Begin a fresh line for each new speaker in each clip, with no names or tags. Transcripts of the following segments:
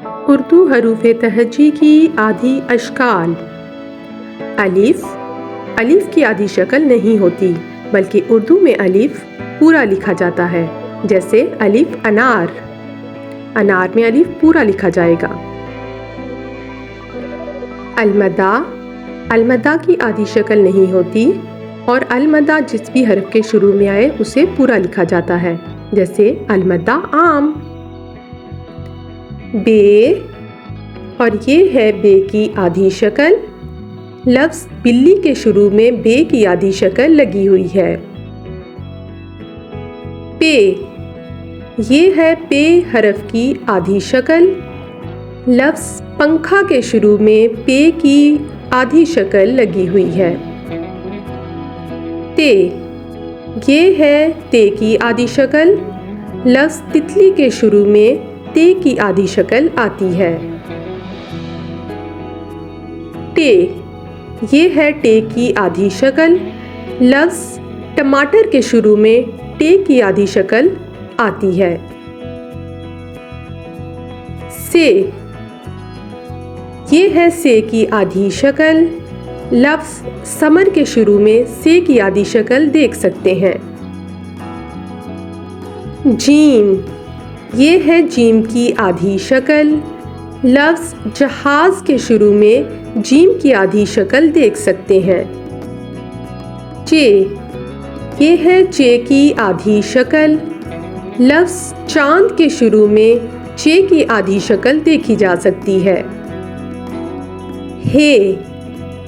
اردو حروف تہجی کی آدھی اشکال۔ الف کی آدھی شکل نہیں ہوتی، بلکہ اردو میں الف پورا لکھا جاتا ہے، جیسے الف انار۔ انار میں الف پورا لکھا جائے گا۔ المدہ کی آدھی شکل نہیں ہوتی، اور المدہ جس بھی حرف کے شروع میں آئے اسے پورا لکھا جاتا ہے، جیسے المدہ آم۔ بے، اور یہ ہے بے کی آدھی شکل۔ لفظ بلی کے شروع میں بے کی آدھی شکل لگی ہوئی ہے۔ پے، یہ ہے پے حرف کی آدھی شکل۔ لفظ پنکھا کے شروع میں پے کی آدھی شکل لگی ہوئی ہے۔ تے، یہ ہے تے کی آدھی شکل۔ لفظ تتلی کے شروع میں تے کی آدھی شکل آتی ہے۔ ٹے، یہ ہے ٹے کی آدھی شکل۔ لفظ ٹماٹر کے شروع میں ٹے کی آدھی شکل آتی ہے۔ سے، یہ ہے سے کی آدھی شکل۔ لفظ ثمر کے شروع میں سے کی آدھی شکل دیکھ سکتے ہیں۔ جیم، یہ ہے جیم کی آدھی شکل۔ لفظ جہاز کے شروع میں جیم کی آدھی شکل دیکھ سکتے ہیں۔ چے، یہ ہے چے کی آدھی شکل۔ لفظ چاند کے شروع میں چے کی آدھی شکل دیکھی جا سکتی ہے۔ ہے،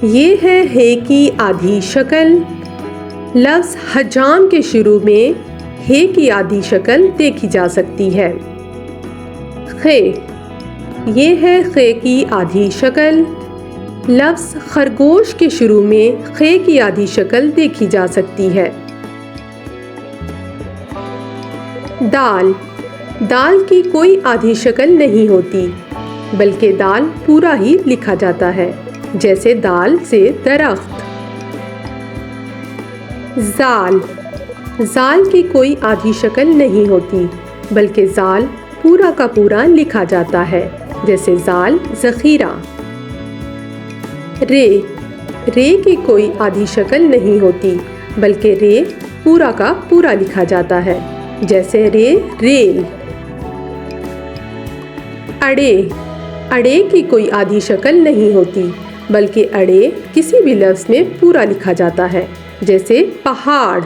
یہ ہے ہے کی آدھی شکل۔ لفظ حجام کے شروع میں ہے کی آدھی شکل دیکھی جا سکتی ہے۔ خے، یہ ہے خے کی آدھی شکل۔ لفظ خرگوش کے شروع میں خے کی آدھی شکل دیکھی جا سکتی ہے۔ دال کی کوئی آدھی شکل نہیں ہوتی، بلکہ دال پورا ہی لکھا جاتا ہے، جیسے دال سے درخت۔ زال کی کوئی آدھی شکل نہیں ہوتی، بلکہ زال پورا کا پورا لکھا جاتا ہے، جیسے زال ذخیرہ۔ رے کی کوئی آدھی شکل نہیں ہوتی، بلکہ رے پورا کا پورا لکھا جاتا ہے، جیسے رے ریل۔ اڑے کی کوئی آدھی شکل نہیں ہوتی، بلکہ اڑے کسی بھی لفظ میں پورا لکھا جاتا ہے، جیسے پہاڑ۔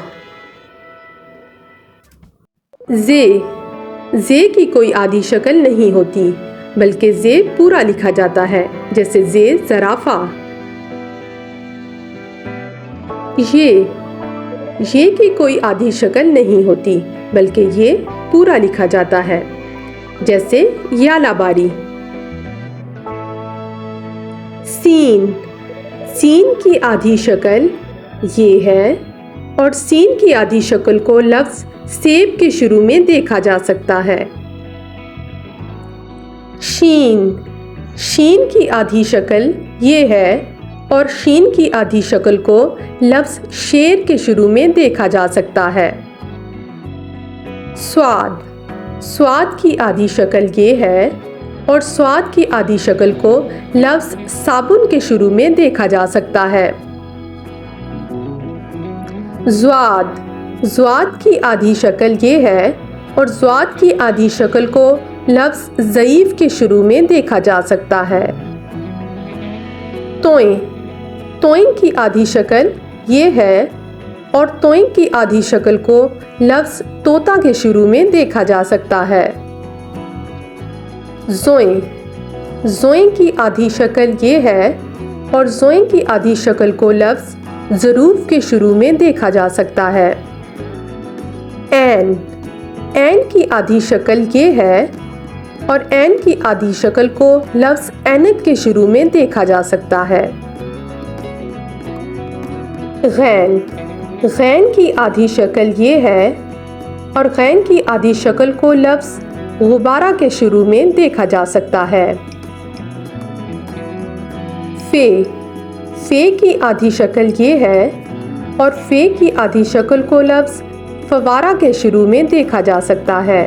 زے کی کوئی آدھی شکل نہیں ہوتی، بلکہ زے پورا لکھا جاتا ہے، جیسے زے زرافہ۔ یہ کی کوئی آدھی شکل نہیں ہوتی، بلکہ یہ پورا لکھا جاتا ہے، جیسے یالا باری۔ سین کی آدھی شکل یہ ہے، اور سین کی آدھی شکل کو لفظ سیب کے شروع میں دیکھا جا سکتا ہے۔ شین کی آدھی شکل یہ ہے، اور شین کی آدھی شکل کو لفظ شیر کے شروع میں دیکھا جا سکتا ہے۔ سواد کی آدھی شکل یہ ہے، اور سواد کی آدھی شکل کو لفظ صابن کے شروع میں دیکھا جا سکتا ہے۔ زواد کی آدھی شکل یہ ہے، اور زواد کی آدھی شکل کو لفظ ضعیف کے شروع میں دیکھا جا سکتا ہے۔ توئیں کی آدھی شکل یہ ہے، اور توئیں کی آدھی شکل کو لفظ طوطا کے شروع میں دیکھا جا سکتا ہے۔ زوئیں کی آدھی شکل یہ ہے، اور زوئیں کی آدھی شکل کو لفظ ظروف کے شروع میں دیکھا جا سکتا ہے۔ این کی آدھی شکل یہ ہے، اور این کی آدھی شکل کو لفظ اینت کے شروع میں دیکھا جا سکتا ہے۔ غین کی آدھی شکل یہ ہے، اور غین کی آدھی شکل کو لفظ غبارہ کے شروع میں دیکھا جا سکتا ہے۔ فے کی آدھی شکل یہ ہے، اور فے کی آدھی شکل کو لفظ فوارہ کے شروع میں دیکھا جا سکتا ہے۔